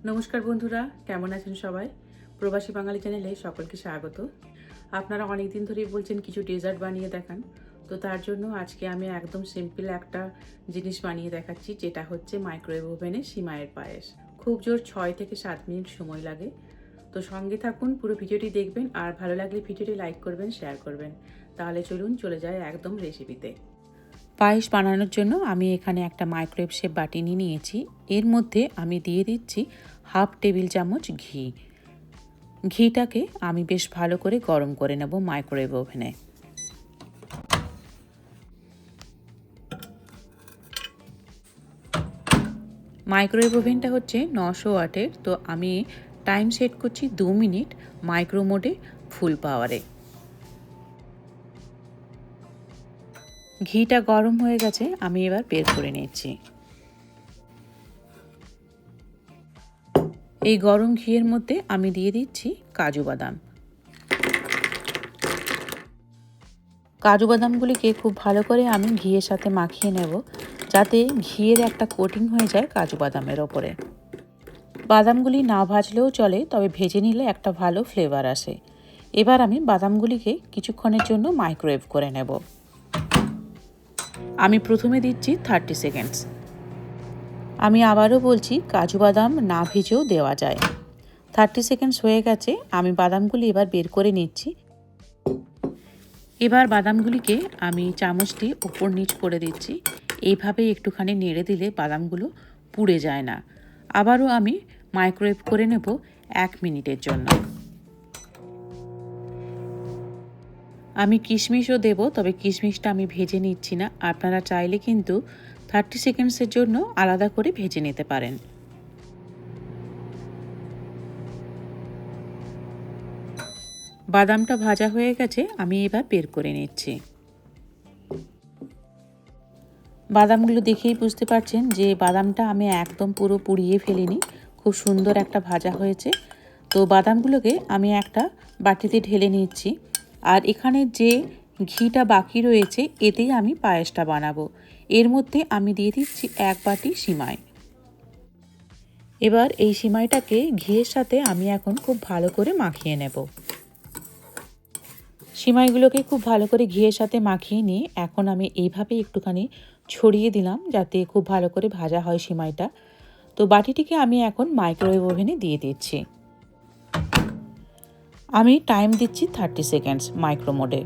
নমস্কার বন্ধুরা, কেমন আছেন সবাই? প্রবাসী বাঙালি চ্যানেলে সকলকে স্বাগত। আপনারা অনেক দিন ধরেই বলছেন কিছু ডেজার্ট বানিয়ে দেখান, তো তার জন্য আজকে আমি একদম সিম্পল একটা জিনিস বানিয়ে দেখাচ্ছি, যেটা হচ্ছে মাইক্রোওয়েভ ওভেনে সিমাইয়ের পায়েস। খুব জোর 6 থেকে 7 মিনিট সময় লাগে। তো সঙ্গে থাকুন, পুরো ভিডিওটি দেখবেন, আর ভালো লাগলে ভিডিওটি লাইক করবেন, শেয়ার করবেন। তাহলে চলুন চলে যায় একদম রেসিপিতে। পায়েস বানানোর জন্য আমি এখানে একটা মাইক্রোওয়েভ শেপ বাটি নিয়েছি। এর মধ্যে আমি দিয়ে দিচ্ছি হাফ টেবিল চামচ ঘি। ঘিটাকে আমি বেশ ভালো করে গরম করে নেব মাইক্রোওয়েভ ওভেনে। মাইক্রোওয়েভ ওভেনটা হচ্ছে 900 ওয়াটের, তো আমি টাইম সেট করছি 2 মিনিট মাইক্রো মোডে ফুল পাওয়ারে। ঘিটা গরম হয়ে গেছে, আমি এবার বের করে নিচ্ছি। এই গরম ঘিয়ের মধ্যে আমি দিয়ে দিচ্ছি কাজু বাদাম। কাজু বাদামগুলিকে খুব ভালো করে আমি ঘিয়ের সাথে মাখিয়ে নেব, যাতে ঘিয়ের একটা কোটিং হয়ে যায় কাজু বাদামের ওপরে। বাদামগুলি না ভাজলেও চলে, তবে ভেজে নিলে একটা ভালো ফ্লেভার আসে। এবার আমি বাদামগুলিকে কিছুক্ষণের জন্য মাইক্রোওয়েভ করে নেব। আমি প্রথমে দিচ্ছি 30 সেকেন্ডস। আমি আবারও বলছি, কাজু বাদাম না ভেজেও দেওয়া যায়। 30 সেকেন্ডস হয়ে গেছে, আমি বাদামগুলি এবার বের করে নিচ্ছি। এবার বাদামগুলিকে আমি চামচ দিয়ে ওপর নিচ করে দিচ্ছি। এইভাবে একটুখানি নেড়ে দিলে বাদামগুলো পুড়ে যায় না। আবারও আমি মাইক্রোওয়েভ করে নেব 1 মিনিটের জন্য। আমি কিশমিশও দেব, তবে কিশমিশটা আমি ভেজে নিচ্ছি না। আপনারা চাইলে কিন্তু 30 সেকেন্ডসের জন্য আলাদা করে ভেজে নিতে পারেন। বাদামটা ভাজা হয়ে গেছে, আমি এবার বের করে নিচ্ছি। বাদামগুলো দেখেই বুঝতে পারছেন যে বাদামটা আমি একদম পুরো পুড়িয়ে ফেলিনি, খুব সুন্দর একটা ভাজা হয়েছে। তো বাদামগুলোকে আমি একটা বাটিতে ঢেলে নিচ্ছি। আর এখানে যে ঘিটা বাকি রয়েছে, এতেই আমি পায়েসটা বানাবো। এর মধ্যে আমি দিয়ে দিচ্ছি 1 বাটি সিমাই। এবার এই সিমাইটাকে ঘিয়ের সাথে আমি এখন খুব ভালো করে মাখিয়ে নেব। সিমাইগুলোকে খুব ভালো করে ঘিয়ের সাথে মাখিয়ে নিয়ে এখন আমি এইভাবে একটুখানি ছড়িয়ে দিলাম, যাতে খুব ভালো করে ভাজা হয় সিমাইটা। তো বাটিটিকে আমি এখন মাইক্রোওয়েভ ওভেনে দিয়ে দিচ্ছি। আমি টাইম দিচ্ছি 30 সেকেন্ডস মাইক্রো মোডে।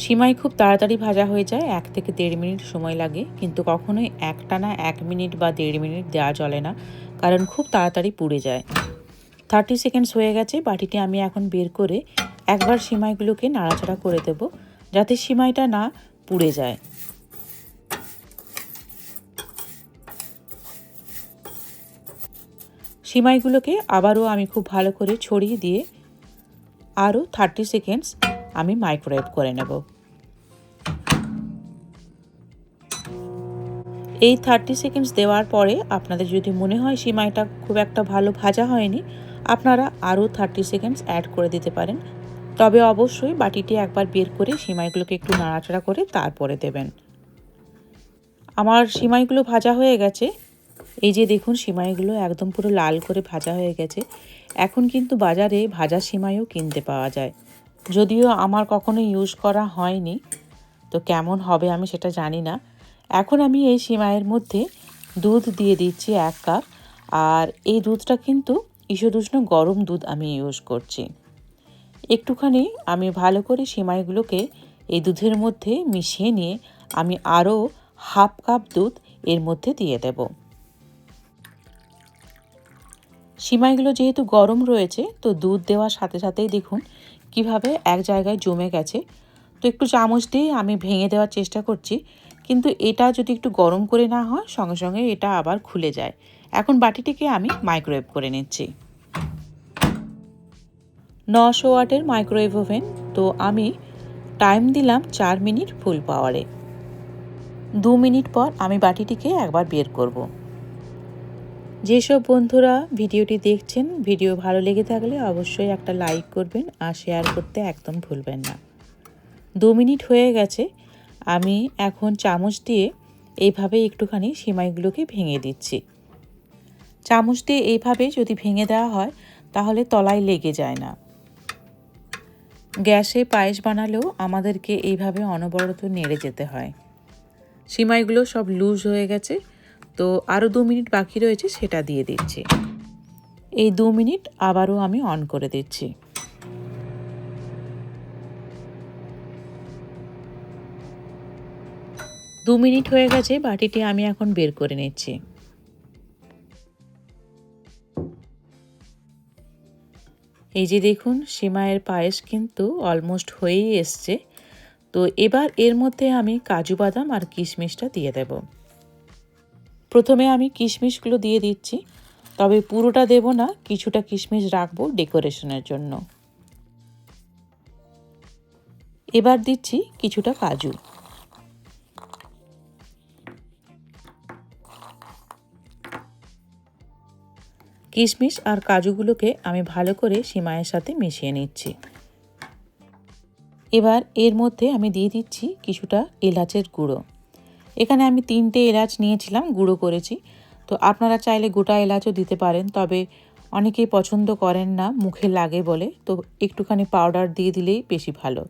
সিমাই খুব তাড়াতাড়ি ভাজা হয়ে যায়, 1 থেকে 1.5 মিনিট সময় লাগে, কিন্তু কখনোই একটানা 1 মিনিট বা 1.5 মিনিট দেওয়া চলে না, কারণ খুব তাড়াতাড়ি পুড়ে যায়। 30 সেকেন্ডস হয়ে গেছে, বাটিটি আমি এখন বের করে একবার সিমাইগুলোকে নাড়াচাড়া করে দেব, যাতে সিমাইটা না পুড়ে যায়। সিমাইগুলোকে আবারও আমি খুব ভালো করে ছড়িয়ে দিয়ে আরও 30 সেকেন্ডস আমি মাইক্রোওয়েভ করে নেব। এই 30 সেকেন্ডস দেওয়ার পরে আপনাদের যদি মনে হয় সিমাইটা খুব একটা ভালো ভাজা হয়নি, আপনারা আরও 30 সেকেন্ডস অ্যাড করে দিতে পারেন। তবে অবশ্যই বাটিটি একবার বের করে সিমাইগুলোকে একটু নাড়াচাড়া করে তারপরে দেবেন। আমার সিমাইগুলো ভাজা হয়ে গেছে। এই যে দেখুন, সিমাইগুলো একদম পুরো লাল করে ভাজা হয়ে গেছে। এখন কিন্তু বাজারে ভাজা সিমাইও কিনতে পাওয়া যায়, যদিও আমার কখনো ইউজ করা হয়নি, তো কেমন হবে আমি সেটা জানি না। এখন আমি এই সিমাইয়ের মধ্যে দুধ দিয়ে দিচ্ছি 1 কাপ, আর এই দুধটা কিন্তু ঈষদুষ্ণ গরম দুধ আমি ইউজ করছি। একটুখানি আমি ভালো করে সিমাইগুলোকে এই দুধের মধ্যে মিশিয়ে নিয়ে আমি আরও হাফ কাপ দুধ এর মধ্যে দিয়ে দেব। সিমাইগুলো যেহেতু গরম রয়েছে, তো দুধ দেওয়ার সাথে সাথেই দেখুন কিভাবে এক জায়গায় জমে গেছে। তো একটু চামচ দিয়ে আমি ভেঙে দেওয়ার চেষ্টা করছি, কিন্তু এটা যদি একটু গরম করে না হয়, সঙ্গে সঙ্গে এটা আবার খুলে যায়। এখন বাটিটিকে আমি মাইক্রোওয়েভ করে নিচ্ছি। 900 ওয়াটের মাইক্রোওয়েভ ওভেন, তো আমি টাইম দিলাম 4 মিনিট ফুল পাওয়ারে। 2 মিনিট পর আমি বাটিটিকে একবার বের করব। যেসব বন্ধুরা ভিডিওটি দেখছেন, ভিডিও ভালো লেগে থাকলে অবশ্যই একটা লাইক করবেন আর শেয়ার করতে একদম ভুলবেন না। 2 মিনিট হয়ে গেছে, আমি এখন চামচ দিয়ে এইভাবে একটুখানি সিমাইগুলোকে ভেঙে দিচ্ছি। চামচ দিয়ে এইভাবে যদি ভেঙে দেওয়া হয় তাহলে তলায় লেগে যায় না। গ্যাসে পায়েস বানালেও আমাদেরকে এইভাবে অনবরত নেড়ে যেতে হয়। সিমাইগুলো সব লুজ হয়ে গেছে, তো আরও 2 মিনিট বাকি রয়েছে, সেটা দিয়ে দিচ্ছি। এই 2 মিনিট আবারও আমি অন করে দিচ্ছি। দু মিনিট হয়ে গেছে, বাটিটি আমি এখন বের করে নিচ্ছি। এই যে দেখুন, সিমাইয়ের পায়েস কিন্তু অলমোস্ট হয়েই এসছে। তো এবার এর মধ্যে আমি কাজু বাদাম আর কিশমিশটা দিয়ে দেব। প্রথমে আমি কিশমিশগুলো দিয়ে দিচ্ছি, তবে পুরোটা দেব না, কিছুটা কিশমিশ রাখবো ডেকোরেশনের জন্য। এবার দিচ্ছি কিছুটা কাজু। কিশমিশ আর কাজুগুলোকে আমি ভালো করে সিমাইয়ের সাথে মিশিয়ে নিচ্ছি। এবার এর মধ্যে আমি দিয়ে দিচ্ছি কিছুটা এলাচের গুঁড়ো। এখানে আমি 3টে এলাচ নিয়েছিলাম, গুঁড়ো করেছি। তো আপনারা চাইলে গোটা এলাচও দিতে পারেন, তবে অনেকেই পছন্দ করেন না, মুখে লাগে বলে, তো একটুখানি পাউডার দিয়ে দিলেই বেশি ভালো।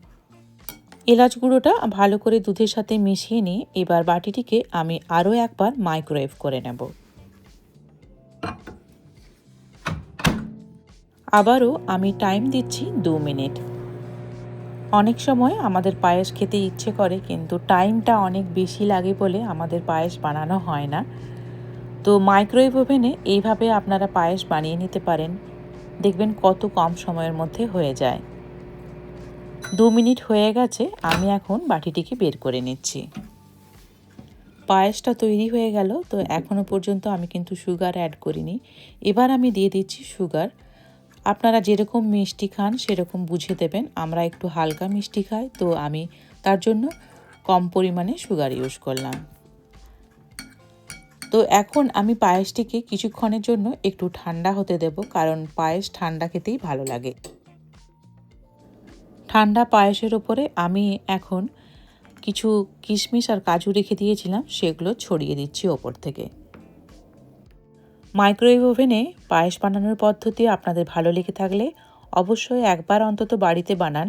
এলাচ গুঁড়োটা ভালো করে দুধের সাথে মিশিয়ে নিয়ে এবার বাটিটিকে আমি আরও একবার মাইক্রোওয়েভ করে নেব। আবারও আমি টাইম দিচ্ছি 2 মিনিট। অনেক সময় আমাদের পায়েস খেতে ইচ্ছে করে, কিন্তু টাইমটা অনেক বেশি লাগে বলে আমাদের পায়েস বানানো হয় না। তো মাইক্রোওয়েভ ওভেনে এইভাবে আপনারা পায়েস বানিয়ে নিতে পারেন, দেখবেন কত কম সময়ের মধ্যে হয়ে যায়। 2 মিনিট হয়ে গেছে, আমি এখন বাটিটিকে বের করে নিচ্ছি। পায়েসটা তৈরি হয়ে গেল। তো এখনও পর্যন্ত আমি কিন্তু সুগার অ্যাড করিনি। এবার আমি দিয়ে দিচ্ছি সুগার। আপনারা যেরকম মিষ্টি খান সেরকম বুঝে দেবেন। আমরা একটু হালকা মিষ্টি খাই, তো আমি তার জন্য কম পরিমাণে সুগার ইউজ করলাম। তো এখন আমি পায়েসটিকে কিছুক্ষণের জন্য একটু ঠান্ডা হতে দেব, কারণ পায়েস ঠান্ডা খেতেই ভালো লাগে। ঠান্ডা পায়েসের ওপরে আমি এখন কিছু কিশমিশ আর কাজু রেখে দিয়েছিলাম, সেগুলো ছড়িয়ে দিচ্ছি ওপর থেকে। মাইক্রোওয়েভ ওভেনে পায়েস বানানোর পদ্ধতি আপনাদের ভালো লেগে থাকলে অবশ্যই একবার অন্তত বাড়িতে বানান,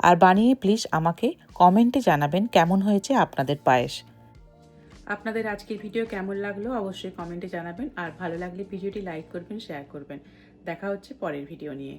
আর বানিয়ে প্লিজ আমাকে কমেন্টে জানাবেন কেমন হয়েছে আপনাদের পায়েস। আপনাদের আজকের ভিডিও কেমন লাগলো অবশ্যই কমেন্টে জানাবেন, আর ভালো লাগলে ভিডিওটি লাইক করবেন, শেয়ার করবেন। দেখা হচ্ছে পরের ভিডিও নিয়ে।